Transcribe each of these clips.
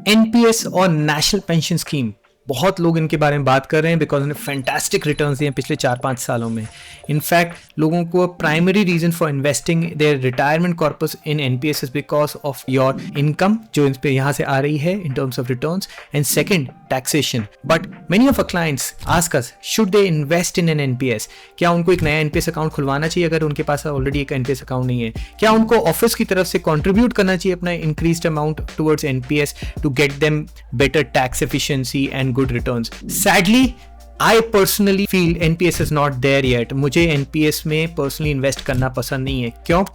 NPS और national pension scheme, बहुत लोग इनके बारे में बात कर रहे हैं बिकॉज उन्हें फैंटास्टिक रिटर्न्स दिए हैं पिछले 4-5 सालों में. इनफैक्ट लोगों को primary reason for investing their retirement corpus in NPS is because of your income जो इन पे यहाँ से आ रही है in terms of returns, and second taxation. But many of our clients ask us, should they invest in an NPS? क्या उनको एक नया एनपीएस अकाउंट खुलवाना चाहिए अगर उनके पास ऑलरेडी एक एनपीएस अकाउंट नहीं है? क्या उनको ऑफिस की तरफ से कंट्रीब्यूट करना चाहिए अपना increased amount towards NPS to get them better tax efficiency and good returns? Sadly, I personally feel NPS is not there yet. मुझे NPS में personally invest करना पसंद नहीं है. क्यों?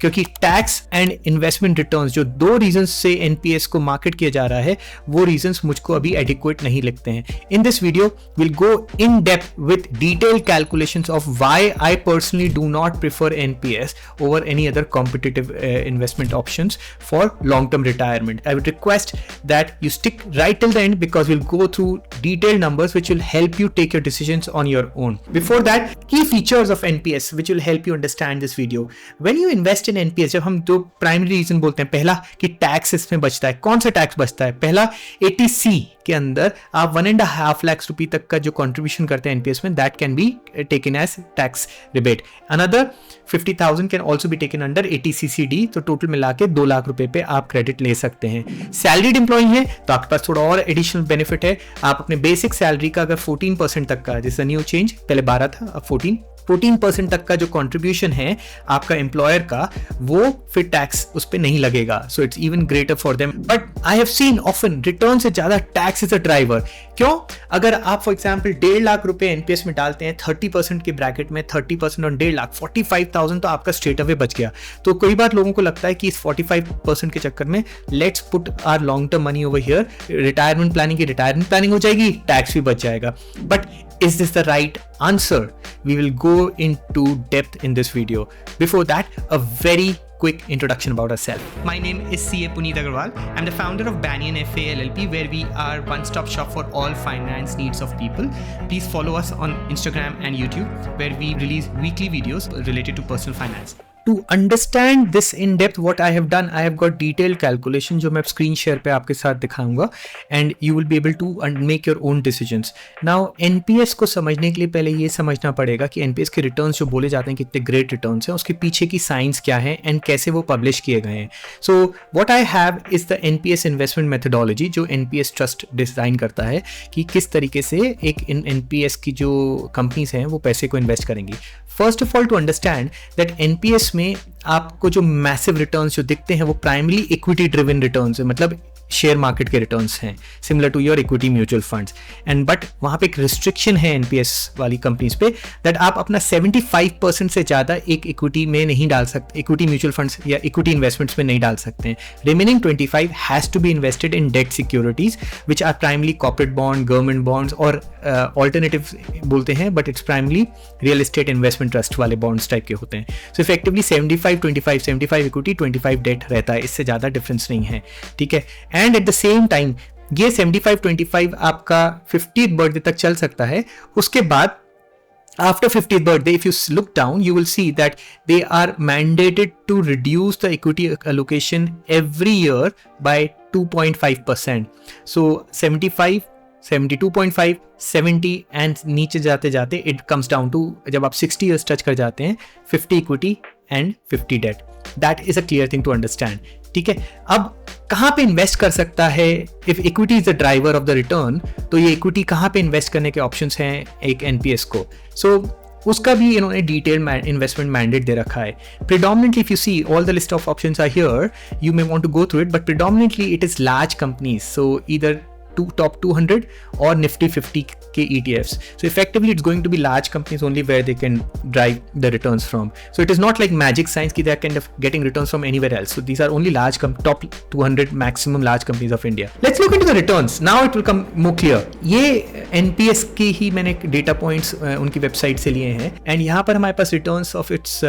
क्योंकि टैक्स एंड इन्वेस्टमेंट रिटर्न्स जो दो रीजंस से एनपीएस को मार्केट किया जा रहा है वो रीजंस मुझको अभी एडिक्वेट नहीं लगते हैं. In this video will go in depth with detailed calculations of why I personally do not prefer NPS over any other competitive investment options for long term retirement. I would request that you stick right till the end because will go through detailed numbers which will help you take your decisions on your own. Before that, key features of NPS which will help you understand this video. When you invest in NPS, जब हम दो primary reason बोलते हैं, पहला कि tax इसमें बचता है. कौन सा टैक्स बचता है? पहला 80C के अंदर आप 1.5 लाख रुपए तक का जो कंट्रीब्यूशन करते हैं एनपीएस में, that can be taken as tax rebate. Another 50,000 can also be taken under 80CCD. तो टोटल मिला के 2 लाख रुपए पे आप क्रेडिट ले सकते हैं. सैलरीड एम्प्लॉय है तो आपके पास थोड़ा और एडिशनल बेनिफिट है. आप अपने बेसिक सैलरी का अगर 14% तक का, जैसे न्यू चेंज, पहले 12 था अब 14% तक का जो कंट्रीब्यूशन है आपका एम्प्लॉयर का, वो फिर टैक्स उस पर नहीं लगेगा. So it's even greater for them. But I have scene often return से ज्यादा टैक्स इज अ ड्राइवर. क्यों? अगर आप फॉर एग्जांपल 1.5 लाख रुपए एनपीएस में डालते हैं 30% के ब्रैकेट में, 30% और 1.5 लाख 45,000 तो आपका स्ट्रेट अवे बच गया. तो कई बार लोगों को लगता है कि इस 45% के चक्कर में let's put our long term money over here, retirement planning की रिटायरमेंट प्लानिंग हो जाएगी, टैक्स भी बच जाएगा. But is this the right answer? We will go into depth in this video. Before that, a very quick introduction about ourselves. My name is CA Puneet Agarwal. I'm the founder of Banyan FA LLP, where we are one-stop shop for all finance needs of people. Please follow us on Instagram and YouTube, where we release weekly videos related to personal finance. To understand this in depth, what I have done, I have got detailed calculation जो मैं screen share पे आपके साथ दिखाऊंगा, and you will be able to make your own decisions. Now NPS को समझने के लिए पहले ये समझना पड़ेगा कि NPS के रिटर्न्स जो बोले जाते हैं कितने ग्रेट रिटर्न्स हैं, उसके पीछे की साइंस क्या है एंड कैसे वो पब्लिश किए गए हैं. So what I have is the NPS investment methodology जो NPS ट्रस्ट डिज़ाइन करता है कि किस तरीके से एक NPS की जो कंपनीज हैं वो पैसे को इन्वेस्ट करेंगी. First of all to understand that NPS में आपको जो मैसिव रिटर्न्स जो दिखते हैं वो प्राइमरी इक्विटी ड्रिवन रिटर्न्स है, मतलब शेयर मार्केट के रिटर्न्स हैं, similar to your equity mutual funds. And but वहाँ पे एक रिस्ट्रिक्शन है एनपीएस वाली कंपनीज पे, दैट आप अपना 75% से ज़्यादा एक इक्विटी में नहीं डाल सकते, इक्विटी म्यूचुअल फंड्स या इक्विटी इन्वेस्टमेंट्स में नहीं डाल सकते हैं. Remaining 25 has to be invested in debt securities which are primarily corporate bond, government bonds और ऑल्टरनेटिव बोलते हैं, but it's primarily real estate investment trust वाले बॉन्ड्स टाइप के होते हैं. सो इफेक्टिवली 75 इक्विटी 25 डेट रहता है, इससे ज़्यादा डिफरेंस नहीं है. ठीक है. And at the same time ये 75-25 आपका 50th बर्थडे तक चल सकता है. उसके बाद after 50th birthday, if you look down, you will see that they are mandated to reduce the equity allocation every year by 2.5%. So 75, 72.5, 70 and नीचे जाते जाते it comes down to, जब आप 60 years टच कर जाते हैं, 50 equity and 50 debt. That is a clear thing to understand. ठीक है. अब कहाँ पे इन्वेस्ट कर सकता है? If equity is the driver of the return, तो ये इक्विटी कहाँ पे इन्वेस्ट करने के ऑप्शंस हैं एक एनपीएस को. सो उसका भी इन्होंने डिटेल इन्वेस्टमेंट मैंडेट दे रखा है. Predominantly if you see all the list of options are here, you may want to go through it, but predominantly it is large companies. So either top 200 or Nifty 50 के ETFs. So effectively it's going to be large companies only where they can drive the returns from. So it is not like magic science कि they are kind of getting returns from anywhere else. So these are only large top 200 maximum large companies of India. Let's look into the returns. Now it will come more clear. ये NPS की ही मैंने data points उनकी website से लिए हैं, and यहाँ पर हमारे पास returns of its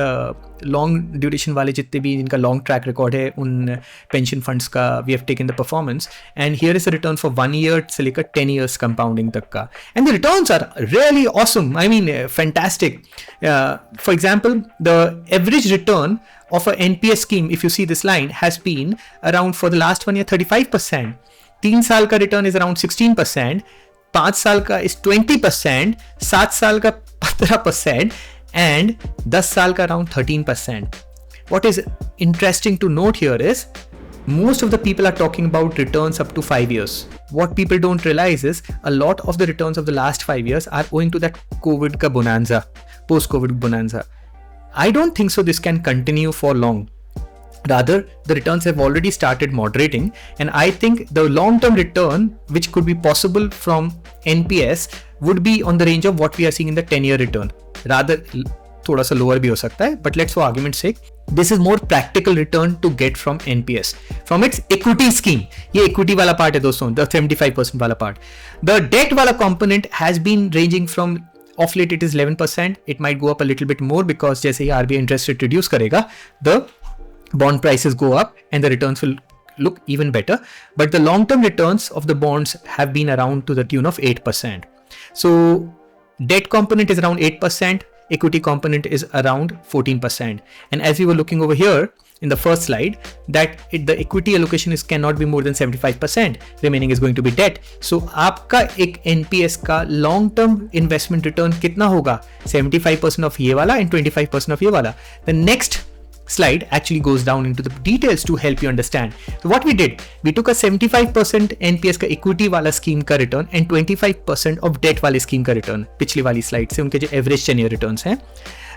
long duration वाले जितने भी जिनका लॉन्ग ट्रैक रिकॉर्ड है उन पेंशन फंड्स का we have taken the performance, and here is a return for 1 year से लेकर 10 years कंपाउंडिंग तक का, and the returns are really awesome. I mean fantastic. For example the average return of a NPS scheme, if you see this line, has been around for the last 1 year 35%. 3 साल का return is around 16%, 5 साल का is 20%, 7 साल का 15% and 10 साल का around 13%. What is interesting to note here is most of the people are talking about returns up to 5 years. What people don't realize is a lot of the returns of the last 5 years are owing to that COVID ka bonanza, post-COVID bonanza. I don't think so this can continue for long. Rather, the returns have already started moderating, and I think the long-term return which could be possible from NPS would be on the range of what we are seeing in the 10-year return. Rather, थोड़ा सा lower भी हो सकता है, but let's for argument's sake, this is more practical return to get from NPS, from its equity scheme. ये equity वाला part है दोस्तों, the 75% वाला part. The debt वाला component has been ranging from, of late it is 11%, it might go up a little bit more because जैसे ही RBI interest rate reduce करेगा, the bond prices go up and the returns will look even better. But the long-term returns of the bonds have been around to the tune of 8%. So debt component is around 8%, equity component is around 14%. And as we were looking over here in the first slide, that the equity allocation cannot be more than 75%, remaining is going to be debt. So आपका एक NPS का long-term investment return कितना होगा? 75% of ये वाला and 25% of ये वाला. The next slide actually goes down into the details to help you understand. So what we did, we took a 75% NPS का equity वाला scheme का return and 25% of debt वाले scheme का return. पिछली वाली slide से उनके जो average 10-year returns हैं,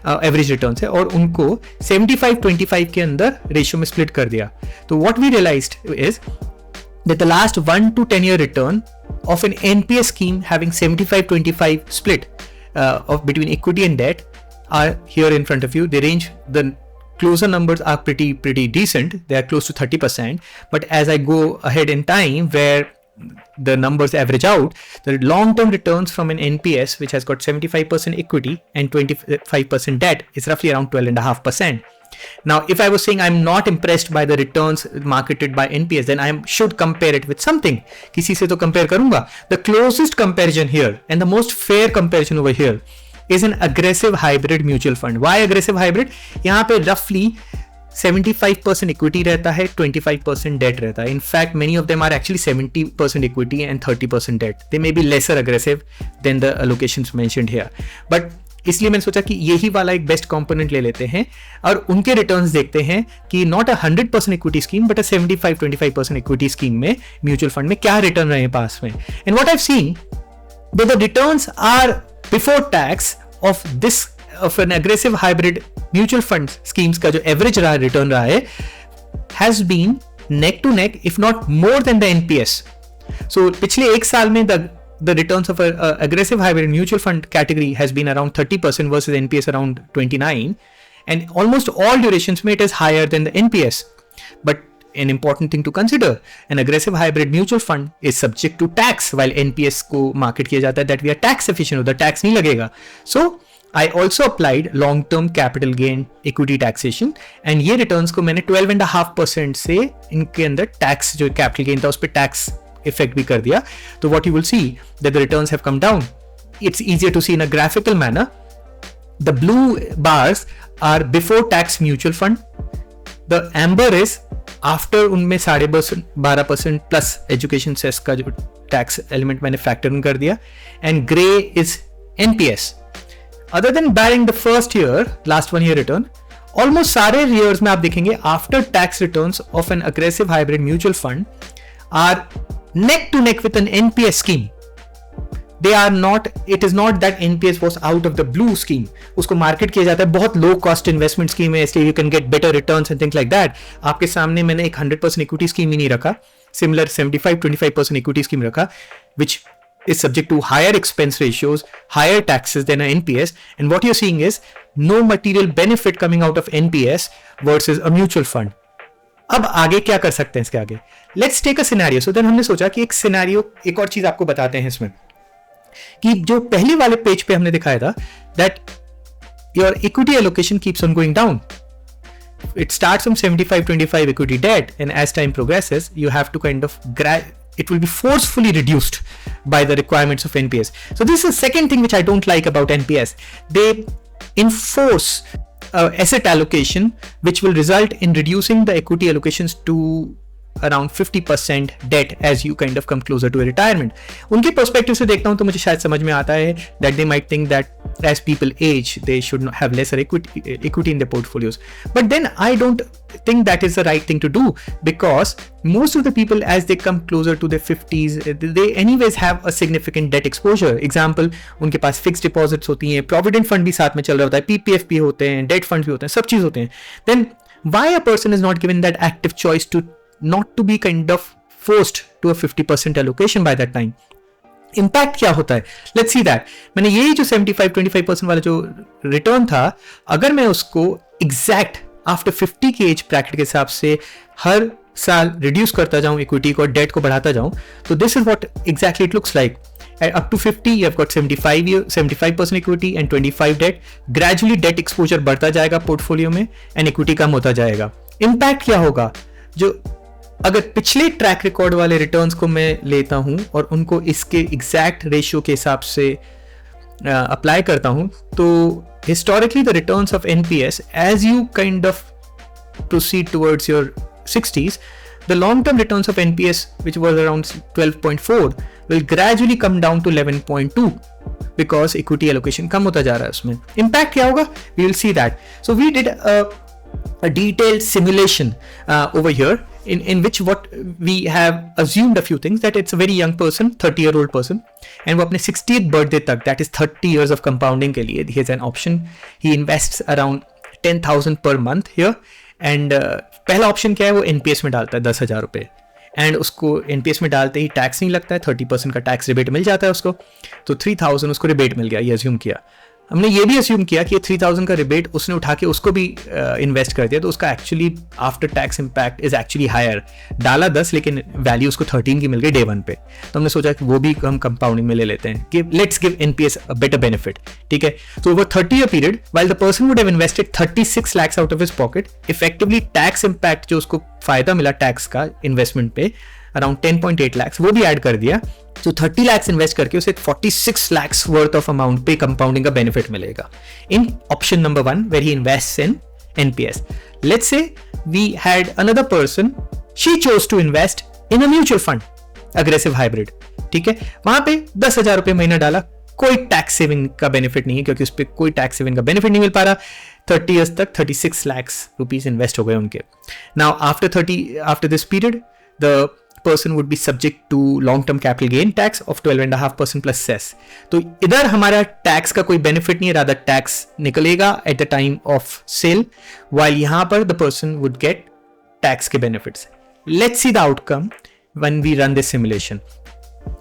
average returns है, और उनको 75-25 के अंदर ratio में split कर दिया. तो what we realized is that the last 1 to 10-year return of an NPS scheme having 75-25 split of between equity and debt are here in front of you. They range, the closer numbers are pretty decent. They are close to 30%. But as I go ahead in time, where the numbers average out, the long-term returns from an NPS which has got 75% equity and 25% debt is roughly around 12.5%. Now, if I was saying I'm not impressed by the returns marketed by NPS, then I should compare it with something. किसी से तो compare करूँगा. The closest comparison here and the most fair comparison over here is an aggressive hybrid mutual fund. Why aggressive hybrid? यहाँ पे roughly 75% equity रहता है, 25% debt रहता है. In fact, many of them are actually 70% equity and 30% debt. They may be lesser aggressive than the allocations mentioned here. But इसलिए मैंने सोचा कि यही वाला एक बेस्ट कंपोनेंट ले लेते हैं और उनके रिटर्न्स देखते हैं कि not a 100% equity scheme but a 75-25% equity scheme में म्यूचुअल फंड में क्या रिटर्न रहे पास में. And what I have seen that the returns are before tax of this of an aggressive hybrid mutual fund schemes का जो average रहा return रहा है has been neck to neck if not more than the NPS. So पिछले एक साल में the returns of a aggressive hybrid mutual fund category has been around 30% versus NPS around 29, and almost all durations में it is higher than the NPS. But an important thing to consider, an aggressive hybrid mutual fund is subject to tax while NPS को market किया जाता है that we are tax efficient, उधर tax नहीं लगेगा. So I also applied long term capital gain equity taxation and ये returns को मैंने 12.5% से इनके अंदर tax जो capital gain था उस पर tax effect भी कर दिया. तो what you will see that the returns have come down. It's easier to see in a graphical manner. The blue bars are before tax mutual fund. The amber is after उनमें 12% plus education cess का जो tax element मैंने factor in कर दिया. And gray is NPS. Other than barring the first year, last 1 year return, almost सारे years में आप देखेंगे after tax returns of an aggressive hybrid mutual fund are neck to neck with an NPS scheme. They are not, it is not that NPS was out of the blue scheme. उसको market किया जाता है बहुत low cost investment scheme है इसलिए you can get better returns and things like that. आपके सामने मैंने एक 100% इक्विटी स्कीम ही नहीं रखा, सिमिलर 75-25% इक्विटी स्कीम रखा which is subject to higher expense ratios, higher taxes than an NPS, and what you're seeing is no material benefit coming out of NPS versus a mutual fund. अब आगे क्या कर सकते हैं इसके आगे? Let's take a scenario. So then हमने सोचा कि एक सिनेरियो, एक और चीज आपको बताते हैं इसमें कि जो पहले वाले पेज पे हमने दिखाया था that your equity allocation keeps on going down. It starts from 75-25 equity debt, and as time progresses, you have to kind of it will be forcefully reduced by the requirements of NPS. So this is the second thing which I don't like about NPS. They enforce asset allocation, which will result in reducing the equity allocations to around 50% debt as you kind of come closer to a retirement. उनके perspective से देखता हूँ तो मुझे शायद समझ में आता है that they might think that as people age they should not have lesser equity in their portfolios. But then I don't think that is the right thing to do, because most of the people as they come closer to their 50s they anyways have a significant debt exposure. Example, उनके पास fixed deposits होती हैं, provident fund भी साथ में चल रहा होता है, PPF भी होते हैं, debt funds भी होते हैं, सब चीज़ होते हैं. Then why a person is not given that active choice to not to be kind of forced to a 50% allocation by that time? Impact क्या होता है? Let's see that. मैंने यही जो 75-25% वाला जो रिटर्न था, अगर मैं उसको एग्जैक्ट आफ्टर 50 की एज ब्रैकेट के हिसाब से हर साल रिड्यूस करता जाऊं इक्विटी को, डेट को बढ़ाता जाऊं, तो this is what exactly it looks like. Up to 50 you have got 75% equity and 25 debt. Gradually debt exposure बढ़ता जाएगा पोर्टफोलियो में and equity कम होता जाएगा. Impact क्या होगा? जो अगर पिछले ट्रैक रिकॉर्ड वाले रिटर्न्स को मैं लेता हूं और उनको इसके एग्जैक्ट रेशियो के हिसाब से अप्लाई करता हूं, तो historically the returns of NPS as you kind of proceed towards your 60s, the long-term returns of NPS, which was around 12.4, will gradually come down to 11.2 because equity allocation कम होता जा रहा है उसमें. Impact क्या होगा? We will see that. So we did a detailed simulation over here in which what we have assumed a few things, that it's a very young person, 30-year-old person, and वो अपने 60th birthday तक, that is 30 years of compounding के लिए, he has an option. He invests around 10,000 per month here. And पहला option क्या है, वो NPS में डालता है 10,000 रुपये, एंड उसको एनपीएस में डालते ही टैक्स नहीं लगता है, 30% का टैक्स रिबेट मिल जाता है उसको. तो 3,000 उसको रिबेट मिल गया, ये अज्यूम किया. हमने ये भी अज्यूम किया कि ये 3,000 का रिबेट उसने उठा के उसको भी इन्वेस्ट कर दिया, तो उसका actually after tax impact is actually higher. डाला 10 लेकिन वैल्यू उसको 13 की मिल गई डे 1 पे. तो हमने सोचा कि वो भी हम कंपाउंडिंग में ले लेते हैं कि let's give NPS a better benefit. ठीक है, तो over 30 year period while the person would have invested 36 lakhs out of his pocket, effectively tax impact जो उसको फायदा मिला टैक्स का इन्वेस्टमेंट पे अराउंड 10.8 lakhs वो भी ऐड कर दिया. तो 30 lakhs इन्वेस्ट करके उसे 46 lakhs वर्थ ऑफ अमाउंट पे कंपाउंडिंग का बेनिफिट मिलेगा in option number 1 where he invests in NPS. Let's say we had another person, she chose to invest in a mutual fund aggressive hybrid. ठीक है, वहां पे 10,000 रुपये महीना डाला, कोई टैक्स सेविंग का बेनिफिट नहीं है क्योंकि उस पर कोई टैक्स सेविंग का बेनिफिट नहीं मिल पा रहा. 30 years तक 36 lakhs rupees इन्वेस्ट हो गए उनके. Now after this period the person would be subject to long-term capital gain tax of 12.5% plus cess. तो इधर हमारा टैक्स का कोई बेनिफिट नहीं है, rather टैक्स निकलेगा at the time of sale, while यहाँ पर the person would get tax के benefits. Let's see the outcome when we run this simulation.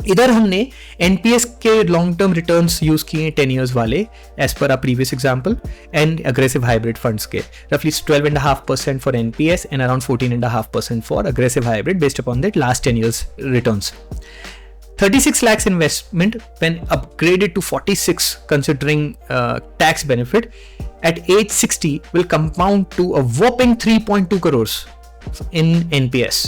इधर हमने एनपीएस के लॉन्ग टर्म रिटर्न्स यूज किए 10 years वाले as per a previous example, and aggressive hybrid funds के रफली 12.5% for NPS and around 14.5% for aggressive hybrid based upon that last 10 years returns. 36 lakhs investment when upgraded to 46 considering tax benefit at age 60 will compound to a whopping 3.2 crores in NPS.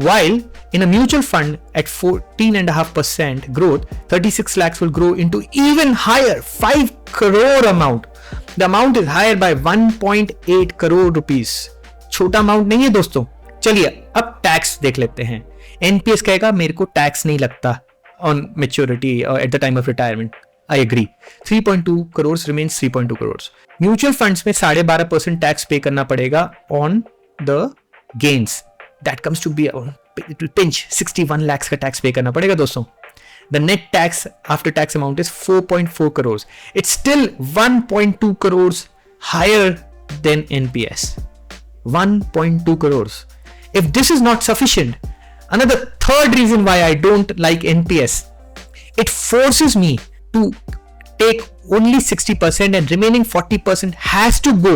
While in a mutual fund at 14.5% growth, 36 lakhs will grow into even higher 5 crore amount. The amount is higher by 1.8 crore rupees. छोटा amount नहीं है दोस्तों. चलिए अब tax देख लेते हैं. NPS कहेगा मेरे को टैक्स नहीं लगता on maturity or at the time of retirement. I agree. 3.2 crores remains 3.2 crores. Mutual funds में 12.5% टैक्स पे करना पड़ेगा on the gains. That comes to be it will pinch 61 lakhs का टैक्स पे करना पड़ेगा दोस्तों. The net tax after tax amount is 4.4 crores. It's still 1.2 crores higher than NPS. 1.2 crores. If this is not sufficient, another third reason why I don't like NPS, it forces me to take only 60% and remaining 40% has to go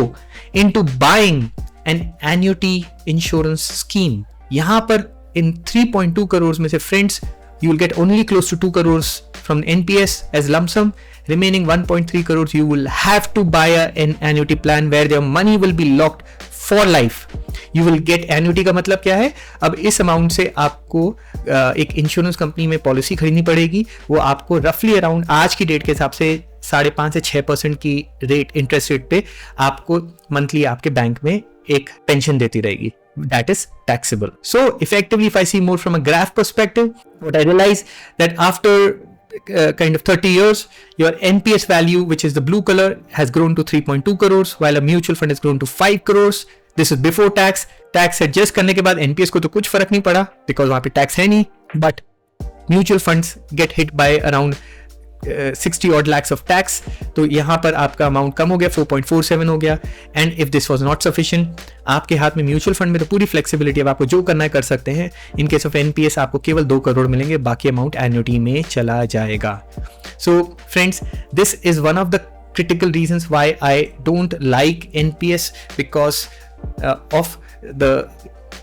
into buying an annuity insurance scheme. यहाँ पर in 3.2 crores में से friends you will get only close to 2 crores from NPS as lump sum. Remaining 1.3 crores you will have to buy an annuity plan where your money will be locked for life. You will get annuity का मतलब क्या है? अब इस amount से आपको एक insurance company में पॉलिसी खरीदनी पड़ेगी. वो आपको रफली अराउंड आज की डेट के हिसाब से 5.5 से 6% की रेट इंटरेस्ट रेट पे आपको मंथली आपके बैंक में एक पेंशन देती रहेगी. that is taxable. So effectively, if I see more from a graph perspective, what I realize that after kind of 30 years, your NPS value, which is the blue color, has grown to 3.2 crores, while a mutual fund has grown to 5 crores. This is before tax. Tax adjust करने के बाद NPS को तो कुछ फर्क नहीं पड़ा because वहां पे टैक्स है नहीं, but mutual funds gate hit by around 60 odd lakhs of tax. तो यहाँ पर आपका अमाउंट कम हो गया, 4.47 हो गया. And if this was not sufficient, आपके हाथ में म्यूचुअल फंड में तो पूरी फ्लेक्सिबिलिटी, अब आपको जो करना है कर सकते हैं. इन केस ऑफ एनपीएस आपको केवल 2 करोड़ मिलेंगे, बाकी अमाउंट एन्युटी में चला जाएगा. So friends, this is one of the critical reasons why I don't like NPS, because of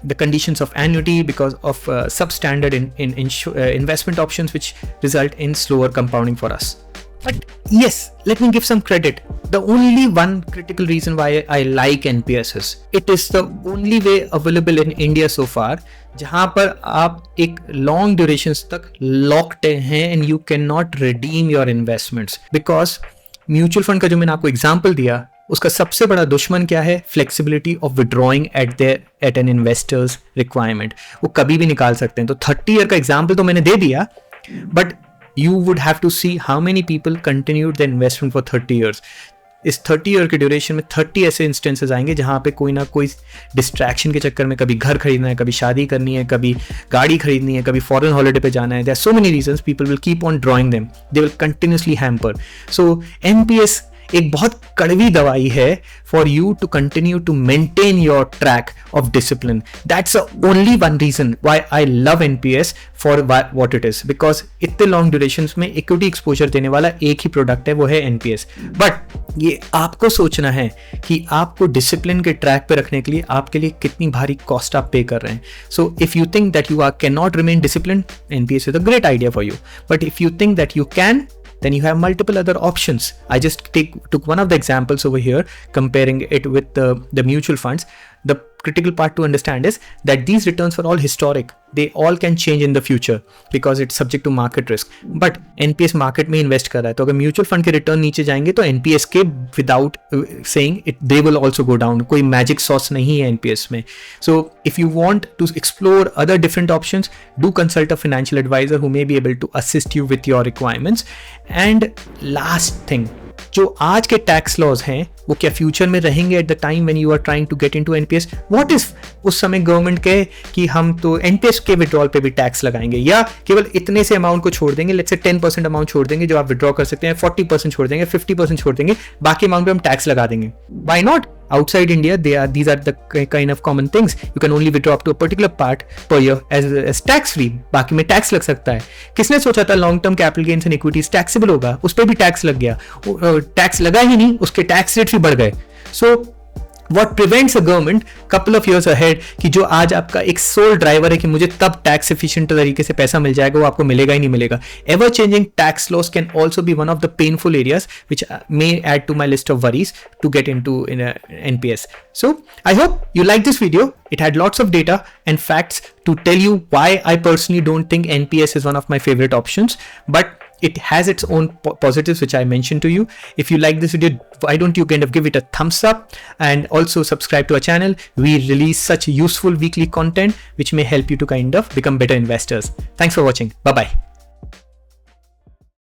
the conditions of annuity, because of substandard in investment options which result in slower compounding for us. But yes, let me give some credit. The only one critical reason why I like NPS is it is the only way available in India so far जहाँ पर आप एक long durations तक locked हैं and you cannot redeem your investments. Because mutual fund का जो मैंने आपको एग्जांपल दिया, उसका सबसे बड़ा दुश्मन क्या है? Flexibility of withdrawing at an investor's requirement. वो कभी भी निकाल सकते हैं. तो 30 ईयर का एग्जांपल तो मैंने दे दिया, but you would have to see how many people continued the investment for 30 years. इस 30 ईयर के ड्यूरेशन में 30 ऐसे इंस्टेंसेस आएंगे जहाँ पे कोई ना कोई डिस्ट्रैक्शन के चक्कर में कभी घर खरीदना है, कभी शादी करनी है, कभी गाड़ी खरीदनी है, कभी फॉरेन हॉलिडे पे जाना है. There are so many reasons, people will keep on drawing them, they will continuously hamper. So NPS एक बहुत कड़वी दवाई है for you to continue to maintain your track of discipline. That's the only one reason why I love NPS for what it is, because इतने long durations में equity exposure देने वाला एक ही प्रोडक्ट है, वो है एनपीएस. बट ये आपको सोचना है कि आपको डिसिप्लिन के ट्रैक पे रखने के लिए आपके लिए कितनी भारी कॉस्ट आप पे कर रहे हैं. So if you think that you can not remain discipline, NPS is a great idea for you. But if you think that you can, then you have multiple other options. I just took one of the examples over here, comparing it with the mutual funds. The critical part to understand is that these returns are all historic. They all can change in the future because it's subject to market risk. But NPS market में invest कर रहा है, तो अगर mutual fund के return नीचे जाएंगे तो NPS के without saying it, they will also go down. कोई magic sauce नहीं है NPS में. So if you want to explore other different options, do consult a financial advisor who may be able to assist you with your requirements. And last thing, जो आज के tax laws हैं वो क्या future में रहेंगे at the time when you are trying to get into NPS? What if उस समय गवर्नमेंट कहे कि हम तो एनपीएस के विड्रॉल पे भी टैक्स लगाएंगे, या केवल इतने से अमाउंट को छोड़ देंगे, लेट्स से 10% अमाउंट छोड़ देंगे जो आप विड्रॉ कर सकते हैं, 40% छोड़ देंगे, 50% छोड़ देंगे, बाकी अमाउंट पे हम टैक्स लगा देंगे. Why not? Outside India, these are the kind of common things. You can only withdraw up to a particular part per year as tax free. बाकी में टैक्स लग सकता है. किसने सोचा था long term capital gains and equities taxable होगा? उस पर भी टैक्स लग गया. टैक्स लगा ही नहीं, उसके टैक्स रेट भी बढ़ गए. So what prevents a government couple of years ahead कि जो आज आपका एक सोल ड्राइवर है कि मुझे तब टैक्स एफिशिएंट तरीके से पैसा मिल जाएगा, वो आपको मिलेगा ही नहीं मिलेगा. Ever changing tax loss can also B one of the painful areas which may add to my list of worries to get into in NPS. So I hope you like this video. It had lots of data and facts to tell you why I personally don't think NPS is one of my favorite options, but it has its own positives which I mentioned to you. If you like this video, why don't you kind of give it a thumbs up and also subscribe to our channel. We release such useful weekly content which may help you to kind of become better investors. Thanks for watching. Bye bye.